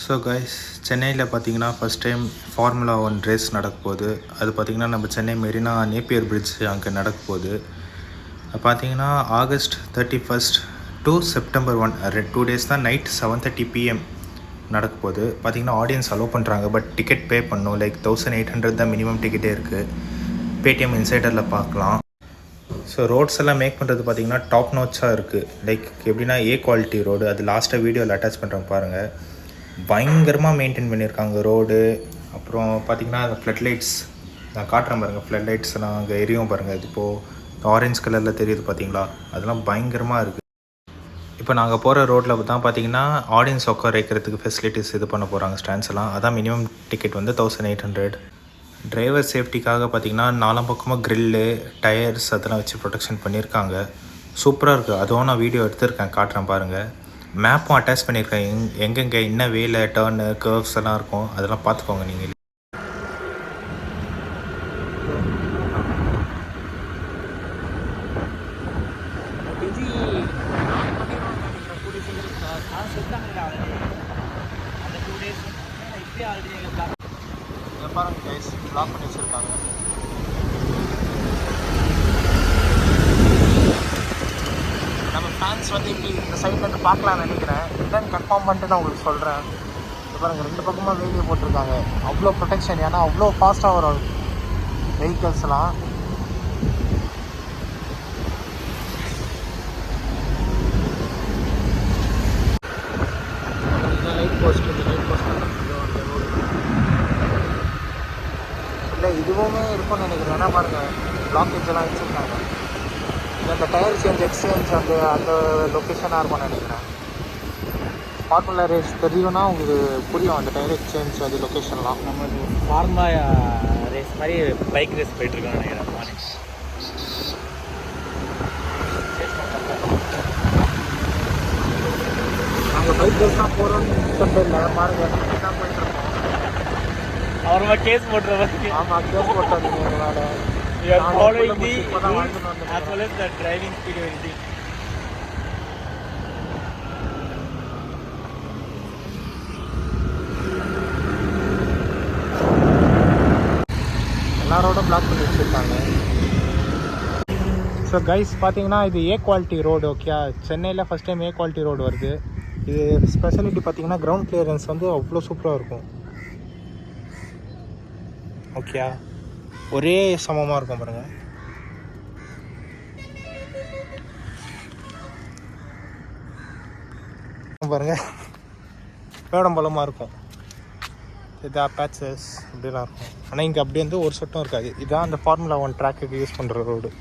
So guys, சென்னையில் பார்த்தீங்கன்னா first time formula 1 race நடக்க போகுது. அது பார்த்திங்கன்னா நம்ம சென்னை மெரினா நேப்பியர் பிரிட்ஜ் அங்கே நடக்க போகுது. பார்த்தீங்கன்னா ஆகஸ்ட் 31 டு செப்டம்பர் 1 2 டேஸ் தான். நைட் 7:30 PM நடக்க போகுது. பார்த்திங்கன்னா ஆடியன்ஸ் அலோவ் பண்ணுறாங்க, பட் டிக்கெட் பே பண்ணணும். லைக் 1800 தான் மினிமம் டிக்கெட்டே இருக்குது. பேடிஎம் இன்சைடரில் பார்க்கலாம். ஸோ ரோட்ஸ் எல்லாம் மேக் பண்ணுறது பார்த்திங்கன்னா டாப் நாட்சாக இருக்குது. லைக் எப்படின்னா ஏ குவாலிட்டி ரோடு. அது லாஸ்ட்டாக வீடியோவில் அட்டாச் பண்ணுறேன் பாருங்கள். பயங்கரமாக மெயின்டைன் பண்ணியிருக்காங்க ரோடு. அப்புறம் பார்த்திங்கன்னா அந்த ஃப்ளட் லைட்ஸ் நான் காட்டுறேன் பாருங்கள். ஃப்ளட் லைட்ஸ் எல்லாம் அங்கே எரியும் பாருங்கள். இது இப்போது ஆரஞ்ச் கலரில் தெரியுது பார்த்தீங்களா? அதெல்லாம் பயங்கரமாக இருக்குது. இப்போ நாங்கள் போகிற ரோட்டில் தான் பார்த்தீங்கன்னா ஆடியன்ஸ் உட்கார வைக்கிறதுக்கு ஃபெசிலிட்டிஸ் இது பண்ண போகிறாங்க. ஸ்டாண்ட்ஸ் எல்லாம் அதான் மினிமம் டிக்கெட் வந்து 1800. டிரைவர் சேஃப்டிக்காக பார்த்திங்கன்னா 4 பக்கமாக க்ரில்லு, டயர்ஸ் அதெல்லாம் வச்சு ப்ரொடெக்ஷன் பண்ணியிருக்காங்க. சூப்பராக இருக்குது. அதுவும் நான் வீடியோ எடுத்திருக்கேன், காட்டுறேன் பாருங்கள். மேப்பும் அட்டாச் பண்ணியிருக்கேன். எங்கெங்கே என்ன வேல டர்னு கர்வ்ஸ் எல்லாம் இருக்கும், அதெல்லாம் பார்த்துக்கோங்க நீங்கள். பாருங்க கைஸ், ப்ளாக் பண்ணி வச்சுருக்காங்க. நம்ம ஃபேன்ஸ் வந்து இப்படி இந்த சைட்லேருந்து பார்க்கலான்னு நினைக்கிறேன். என்னன்னு கன்ஃபார்ம் பண்ணிட்டு நான் உங்களுக்கு சொல்கிறேன். இப்போ பாருங்கள், 2 பக்கமாக வீடியோ போட்டிருக்காங்க. அவ்வளோ ப்ரொடெக்ஷன், ஏன்னா அவ்வளோ ஃபாஸ்ட்டாக வரும் வெஹிக்கல்ஸ்லாம். லைட் போஸ்ட், இந்த லைட் போஸ்ட் இல்லை இதுவுமே இருக்கும்னு நினைக்கிறேன். ஏன்னா பாருங்கள், பிளாக்கேஜ் எல்லாம் வச்சுருக்காங்க. அந்த டயர் சேஞ்ச் எக்ஸ்சேஞ்ச் அந்த லொக்கேஷனாக இருக்கும்னு நினைக்கிறேன். ஃபார்முலா ரேஸ் தெரியும்னா உங்களுக்கு புரியும். அந்த டயர் எக்ஸ்சேஞ்ச் அது லொக்கேஷன்லாம் நம்ம ஃபார்முலா ரேஸ் மாதிரி பைக் ரேஸ் போயிட்டுருக்கோம் நினைக்கிறேன். நாங்கள் பைக் ரேஸ் தான் போகிறோம்னு இல்லை பாருங்கள், தான் போயிட்டுருக்கோம். அப்புறமா கேஸ் போட்டுருவாங்க. ஆமாம், கேஸ் போட்டாதீங்க எங்களால். We are following the rules as well as the driving speed and everything. எல்லாரோடும் பிளாக் பண்ணி வச்சுருக்காங்க. ஸோ கைஸ், பார்த்தீங்கன்னா இது ஏ குவாலிட்டி ரோடு. ஓகே, சென்னையில் ஃபஸ்ட் டைம் ஏ குவாலிட்டி ரோடு வருது. இது ஸ்பெஷாலிட்டி பார்த்தீங்கன்னா கிரவுண்ட் கிளியரன்ஸ் வந்து அவ்வளோ சூப்பராக இருக்கும். ஓகே, ஒரே சமமாக இருக்கும் பாருங்கள். பாருங்கள், பேடம்பலமாக இருக்கும். இது பேட்சஸ் இப்படிலாம் இருக்கும். ஆனால் இங்கே அப்படி வந்து ஒரு சொட்டும் இருக்காது. இதுதான் அந்த ஃபார்முலா 1 ட்ராக்குக்கு யூஸ் பண்ணுற ரோடு.